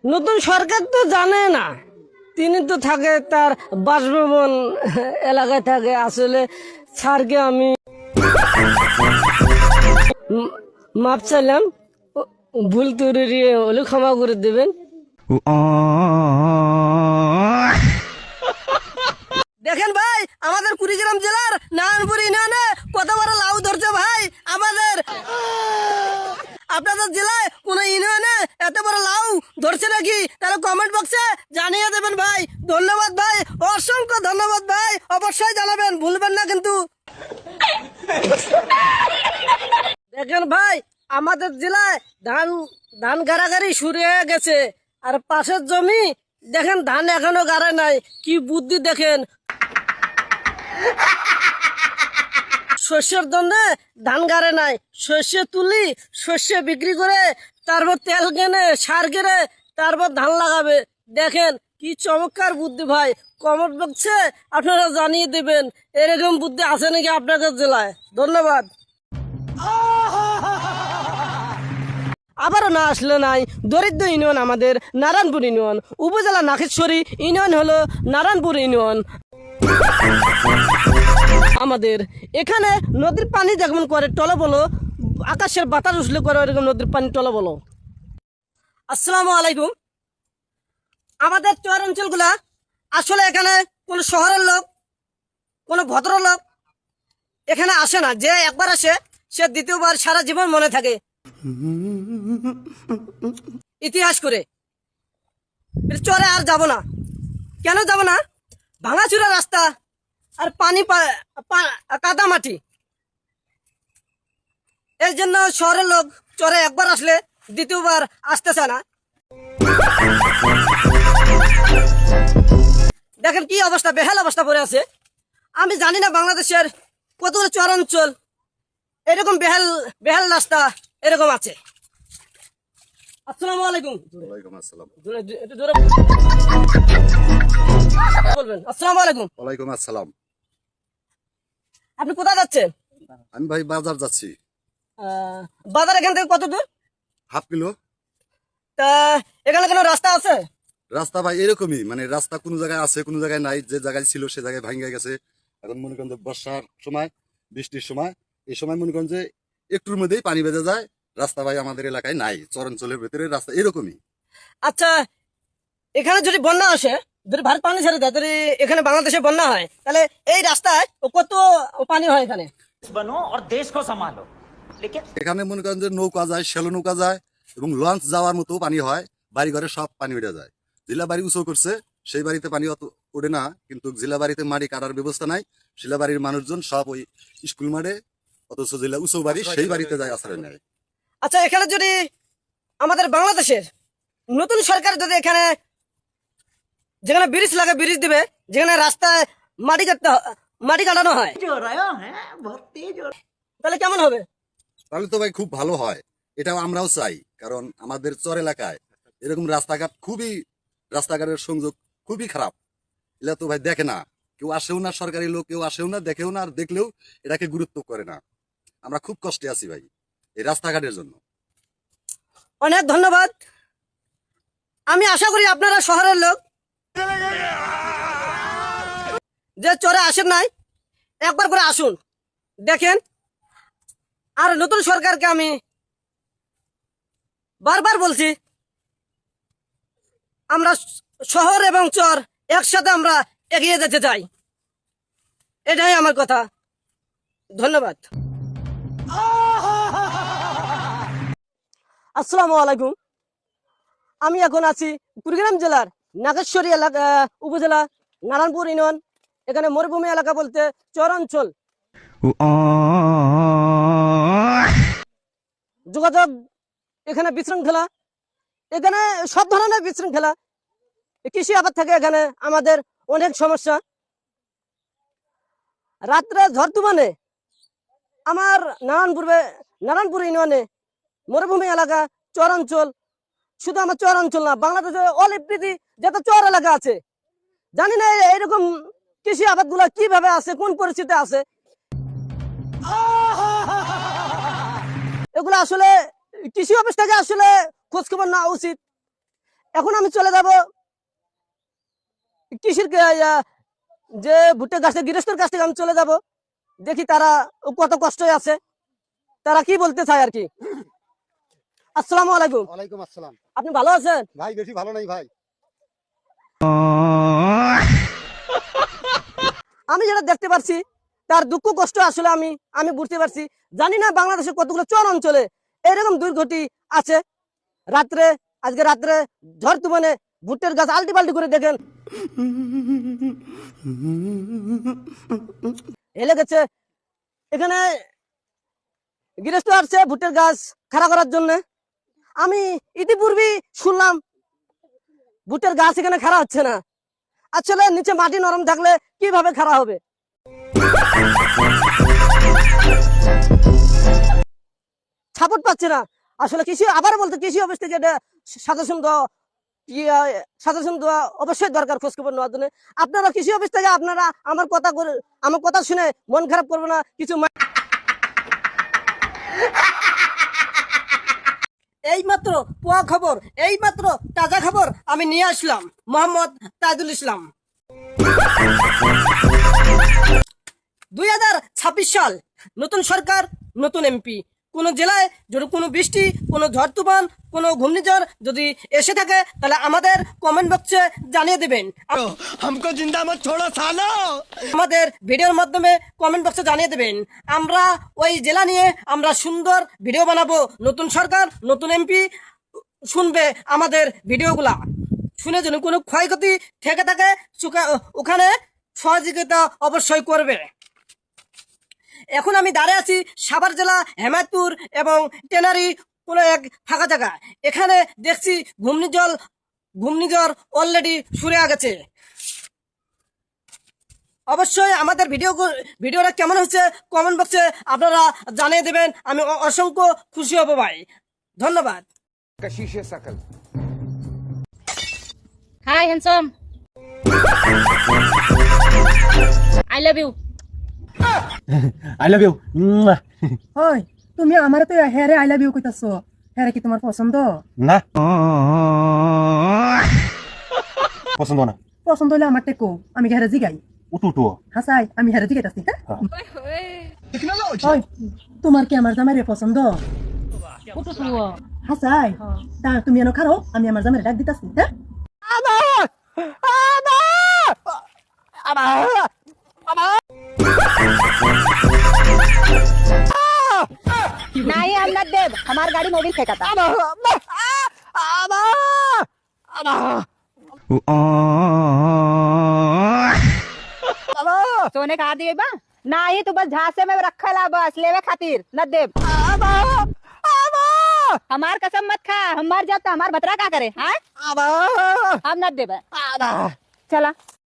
নতুন সরকার তো জানে না, তিনি তো থাকে তার বাসভবন এলাকায় থাকে। আসলে স্যারকে আমি মাপ চাইলাম, ভুল তৈরি হলে ক্ষমা করে দেবেন। দেখেন ভাই, আমাদের কুড়িগ্রাম জেলার নারায়ণপুর ইউনিয়নে কত বড় লাউ ধরছে ভাই। আমাদের আপনাদের জেলায় কোন ইউনিয়নে এত বড় লাউ ধরছে নাকি? তাহলে কমেন্ট বক্সে জানিয়ে দেবেন ভাই। ধন্যবাদ ভাই, অসংখ্য ধন্যবাদ ভাই। অবশ্যই জানাবেন, ভুলবেন না কিন্তু। দেখেন ভাই, আমাদের জেলায় ধান গাড়াগাড়ি শুরু হয়ে গেছে, আর পাশের জমি দেখেন ধান এখনো গাড়ে নাই। কি বুদ্ধি দেখেন, শস্যের জন্য ধান গাড়ে নাই, শস্য তুলি, শস্য বিক্রি করে তারপর তেল কেনে, সার কেনে, তারপর ধান লাগাবে। দেখেন কি চমৎকার বুদ্ধি ভাই। কমেন্ট বক্সে আপনারা জানিয়ে দেবেন এরকম বুদ্ধি আছে নাকি আপনাদের জেলায়। ধন্যবাদ। আবারও না আসলে নাই, দরিদ্র ইউনিয়ন আমাদের নারায়ণপুর ইউনিয়ন, উপজেলা নাগেশ্বরী ইউনিয়ন হলো নারায়ণপুর ইউনিয়ন। আমাদের এখানে নদীর পানি যেমন করে টলবলো, আকাশের বাতাস উঠলে করে এরকম নদীর পানি টলবলো। আসসালামু আলাইকুম। আমাদের চর অঞ্চলগুলা আসলে এখানে কোনো শহরের লোক, কোনো ভদ্রলোক এখানে আসে না। যে একবার আসে সে দ্বিতীয়বার সারা জীবন মনে থাকে ইতিহাস করে। চরে আর যাব না। কেন যাব না? ভাঙাচুরা রাস্তা আর পানি কাদা মাটি, এই জন্য শহরের লোক চরে একবার আসলে দ্বিতীয়বার আসতে চায় না। দেখেন কি অবস্থা, বেহাল অবস্থা পড়ে আছে। আমি জানি না বাংলাদেশের কতগুলো চরাঞ্চল এরকম বেহাল বেহাল রাস্তা এরকম আছে। আসসালামু আলাইকুম। ওয়ালাইকুম আসসালাম। একটু জোরে বলবেন। আসসালামু আলাইকুম। ওয়ালাইকুম আসসালাম। আপনি কোথায় যাচ্ছেন? আমি ভাই বাজার যাচ্ছি। বাজার এখান থেকে কত দূর? Half kilo. তা এখানে কোনো রাস্তা আছে? রাস্তা ভাই এরকমই, মানে রাস্তা কোনো জায়গায় আছে, কোনো জায়গায় নাই। যে জায়গায় ছিল সে জায়গায় ভাঙ্গে গেছে। এখন মনে করেন যে বর্ষার সময়, বৃষ্টির সময়, এই সময় মনে করেন যে একটুর মধ্যেই পানি বেঁধে যায়। রাস্তা ভাই আমাদের এলাকায় নাই, চরাঞ্চলের ভেতরে রাস্তা এরকমই। আচ্ছা, এখানে যদি বন্যা আসে, যদি ভারত পানি ছেড়ে দেয়, যদি এখানে বাংলাদেশে বন্যা হয়, তাহলে এই রাস্তায় কত পানি হয় এখানে? बनो और देश को संभालो। लेकिन এখানে মনে করেন যে নৌকা যায়, শ্যালো নৌকা যায় এবং লঞ্চ যাওয়ার মতো পানি হয়। বাড়ি ঘরে সব পানি উঠে যায়। জেলা বাড়ি উঁচু করছে, সেই বাড়িতে পানি অত ওঠে না, কিন্তু জেলা বাড়িতে মাটি কাটার ব্যবস্থা নাই। জেলা বাড়ির মানুষজন সব ওই স্কুল মাঠে, অথচ জেলা উঁচু বাড়ি সেই বাড়িতে যায় আশ্রয় নেয়। আচ্ছা, এখানে যদি আমাদের বাংলাদেশের নতুন সরকার যদি এখানে যেখানে ব্রিজ লাগে ব্রিজ দিবে, যেখানে রাস্তায় মাটি কাটানো হয়, जो रहा है बहुत तेज हो। তাহলে কেমন হবে? তাহলে তো ভাই খুব ভালো হয়। এটাও আমরাও চাই, কারণ আমাদের চর এলাকায় এরকম রাস্তাঘাটের সংযোগ খুবই খারাপ। এগুলা তো ভাই দেখে না, কেউ আসেও না, সরকারি লোক কেউ আসেও না, দেখেও না, আর দেখলেও এটাকে গুরুত্ব করে না। আমরা খুব কষ্টে আছি ভাই এই রাস্তাঘাটের জন্য। অনেক ধন্যবাদ। আমি আশা করি আপনারা শহরের লোক যে চরে আসেন নাই, একবার করে আসুন, দেখেন। আর নতুন সরকারকে আমি বারবার বলছি, আমরা শহর এবং চর একসাথে আমরা এগিয়ে যেতে চাই। এটাই আমার কথা। ধন্যবাদ। আসসালামু আলাইকুম। আমি এখন আছি কুড়িগ্রাম জেলার নাগেশ্বরী এলাকা, উপজেলা নারায়ণপুর ইউনিয়ন। এখানে মরুভূমি এলাকা বলতে চরাঞ্চল। যোগাযোগ এখানে বিশৃঙ্খলা, এখানে সব ধরনের বিশৃঙ্খলা। কৃষি আবাদ থেকে এখানে আমাদের অনেক সমস্যা। রাত্রে ঝড় তুফানে আমার নারায়ণপুর ইউনিয়নে মরুভূমি এলাকা, চরাঞ্চল, শুধু আমার চরাঞ্চল না, বাংলাদেশে অল এভরিথিং যত চর এলাকা আছে, জানি না এইরকম কৃষি আবাদ গুলা কিভাবে আছে, কোন পরিস্থিতি আছে। এগুলো আসলে কৃষি অফিস থেকে আসলে খোঁজ খবর নেওয়া উচিত। এখন আমি চলে যাব কৃষির যে ভুট্টা গাছের গৃহস্থর কাছ থেকে আমি চলে যাব, দেখি তারা কত কষ্ট আছে, তারা কি বলতে চায় আর কি। আসসালামু আলাইকুম। ওয়ালাইকুম আসসালাম। আপনি ভালো আছেন? ভাই বেশি ভালো নাই ভাই। আমি যেটা দেখতে পাচ্ছি তার দুঃখ কষ্ট আসলে আমি বুঝতে পারছি। জানি না বাংলাদেশের কতগুলো চর অঞ্চলে এরকম দুর্ঘটি আছে। আজকে রাত্রে ঝড় তুফানে ভুট্টের গাছ আল্টি পাল্টি করে দেখেন হেলে গেছে। এখানে গৃহস্থ আসছে ভুট্টের গাছ খাড়া করার জন্য। আমি ইতিপূর্বেই শুনলাম ভুট্টের গাছ এখানে খাড়া হচ্ছে না। আসলে নিচে মাটি নরম থাকলে কিভাবে খাড়া হবে? সাপোর্ট পাচ্ছে না। আসলে কৃষি আবার বলতে কৃষি অফিস থেকে এটা সাজেশন দেওয়া অবশ্যই দরকার, খোঁজখবর নেওয়ার জন্য। আপনারা কৃষি অফিস থেকে আপনারা আমার কথা শুনে মন খারাপ করবে না কিছু। এইমাত্র পোয়া খবর, এইমাত্র তাজা খবর আমি নিয়ে আসলাম। মোহাম্মদ তাজুল ইসলাম। 2026 সাল, নতুন সরকার, নতুন এমপি। কোন জেলায় যদি কোনো বৃষ্টি, কোনো ঝড় তুফান, কোনো ঘূর্ণিঝড় যদি এসে থাকে তাহলে আমাদের কমেন্ট বক্সে জানিয়ে দেবেন। हमको जिंदा मत छोड़ो सालो। আমাদের ভিডিওর মাধ্যমে কমেন্ট বক্সে জানিয়ে দেবেন। আমরা ওই জেলা নিয়ে আমরা সুন্দর ভিডিও বানাবো। নতুন সরকার, নতুন এমপি শুনবে আমাদের ভিডিওগুলা, শুনে যদি কোনো ক্ষয়ক্ষতি থেকে থাকে ওখানে সহযোগিতা অবশ্যই করবে। এখন আমি দাঁড়িয়ে আছি সাভার জেলা হেমায়তপুর এবং টেনারি কোনো এক ফাঁকা জায়গা। এখানে দেখছি ঘূর্ণিঝড় অলরেডি শুরু হয়ে গেছে। অবশ্যই আমাদের ভিডিওটা কেমন হচ্ছে কমেন্ট বক্সে আপনারা জানিয়ে দেবেন। আমি অসংখ্য খুশি হব ভাই। ধন্যবাদ। Hi, handsome. I love you. I love you. হয় তুমি আমার তো হ্যারে আই লাভ ইউ কইতাছো, হ্যারে কি তোমার পছন্দ? না পছন্দ না। পছন্দ হলে আমার টেকো, আমি হ্যারে জিগাই। উটু হাসাই আমি হ্যারে জিগাইতাছি। হয় তোমার কি আমার জামাইরে পছন্দ? হাসাই তা তুমি এনো খারো, আমি আমার জামাইরে ডাক দিতাছি। হ্যাঁ नहीं हम न देव, हमारी गाड़ी मोबिल फेंका था। सोने कहा दिए बा नहीं, तू बस झांसे में रखा ला बस लेवे खातिर न देव। हमार कसम मत खा, हमार जाता हमार भतरा का करे। हाँ हम न देव। चला।